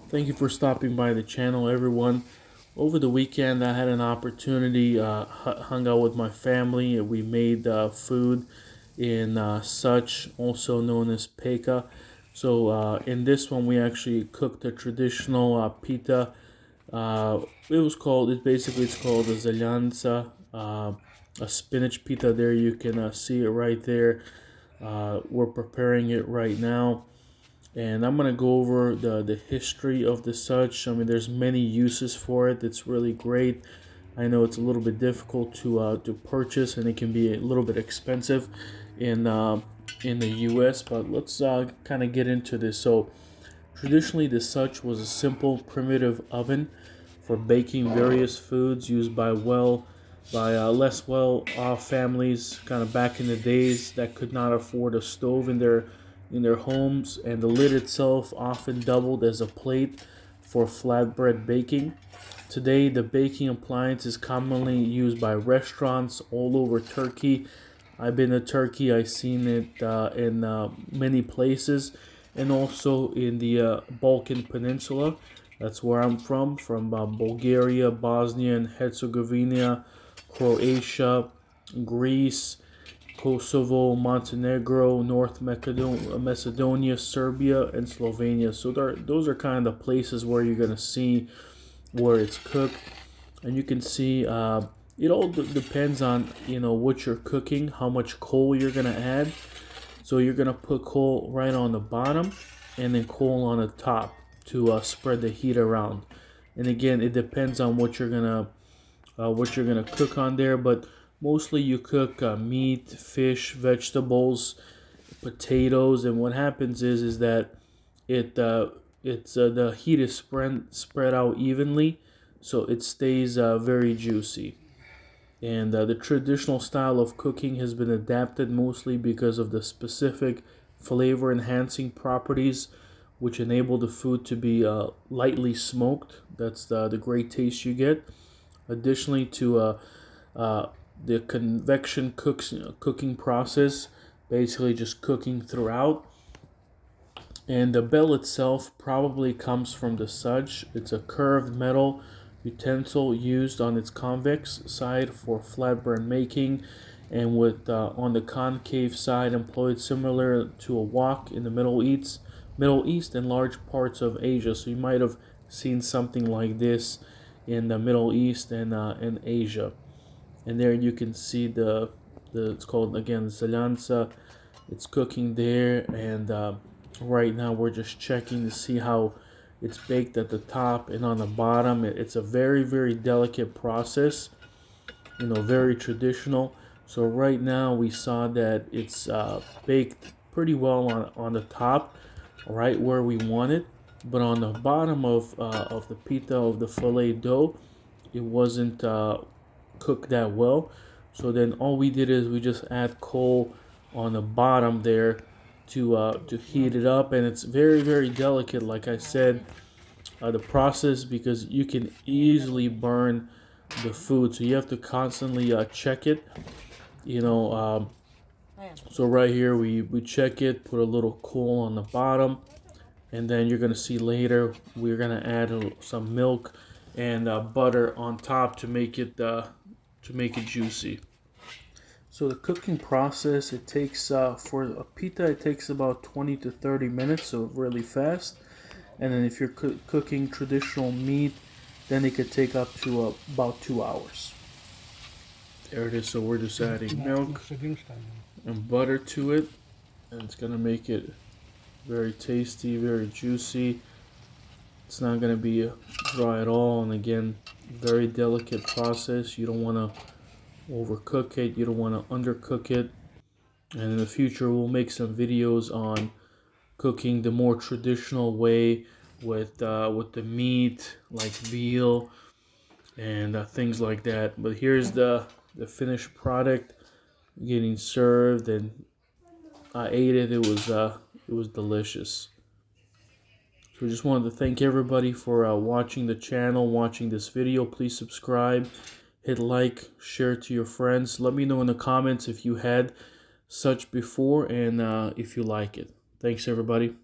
Thank you for stopping by the channel, everyone. Over the weekend, I had an opportunity, hung out with my family, and we made food in such, also known as Peka. So in this one, we actually cooked a traditional pita. It's called a zeljanca, a spinach pita. There you can see it right there. We're preparing it right now, and I'm gonna go over the history of the such. I mean, there's many uses for it. It's really great. I know it's a little bit difficult to purchase, and it can be a little bit expensive in the U.S. But let's kind of get into this. So traditionally, the such was a simple, primitive oven for baking various foods used by less well-off families, kind of back in the days that could not afford a stove in their homes, and the lid itself often doubled as a plate for flatbread baking. Today, the baking appliance is commonly used by restaurants all over Turkey. I've been to Turkey. I've seen it in many places, and also in the Balkan Peninsula. That's where I'm from Bulgaria, Bosnia and Herzegovina, Croatia, Greece, Kosovo, Montenegro, North Macedonia, Serbia, and Slovenia. So those are kind of the places where you're going to see where it's cooked. And you can see it all depends on what you're cooking, how much coal you're going to add. So you're going to put coal right on the bottom and then coal on the top to spread the heat around. And again, it depends on what you're gonna cook on there, but mostly you cook meat, fish, vegetables, potatoes, and what happens is that the heat is spread out evenly, so it stays very juicy. And the traditional style of cooking has been adapted mostly because of the specific flavor enhancing properties which enable the food to be lightly smoked. That's the great taste you get. Additionally to the convection cooking process, basically just cooking throughout. And the bell itself probably comes from the such. It's a curved metal utensil used on its convex side for flatbread making, and with on the concave side employed similar to a wok in the Middle East and large parts of Asia. So you might have seen something like this in the Middle East and in Asia. And there you can see the it's called again zeljanca. It's cooking there, and right now we're just checking to see how it's baked at the top and on the bottom. It's a very delicate process, very traditional. So right now we saw that it's baked pretty well on the top, right where we want it, but on the bottom of the pita, of the filet dough, it wasn't cooked that well. So then all we did is we just add coal on the bottom there to heat it up, and it's very delicate, like I said, the process, because you can easily burn the food, so you have to constantly check it. So right here we check it, put a little coal on the bottom, and then you're gonna see later we're gonna add some milk and butter on top to make it juicy. So the cooking process, it takes for a pita, it takes about 20 to 30 minutes, so really fast. And then if you're cooking traditional meat, then it could take up to about 2 hours. There it is. So we're just adding milk and butter to it, and it's gonna make it very tasty, very juicy. It's not gonna be dry at all, and again, very delicate process. You don't want to overcook it, you don't want to undercook it. And in the future we'll make some videos on cooking the more traditional way with the meat, like veal and things like that. But here's the finished product getting served, and I ate it. It was delicious. So I just wanted to thank everybody for watching the channel, watching this video. Please subscribe, hit like, share to your friends. Let me know in the comments if you had such before, and if you like it. Thanks everybody.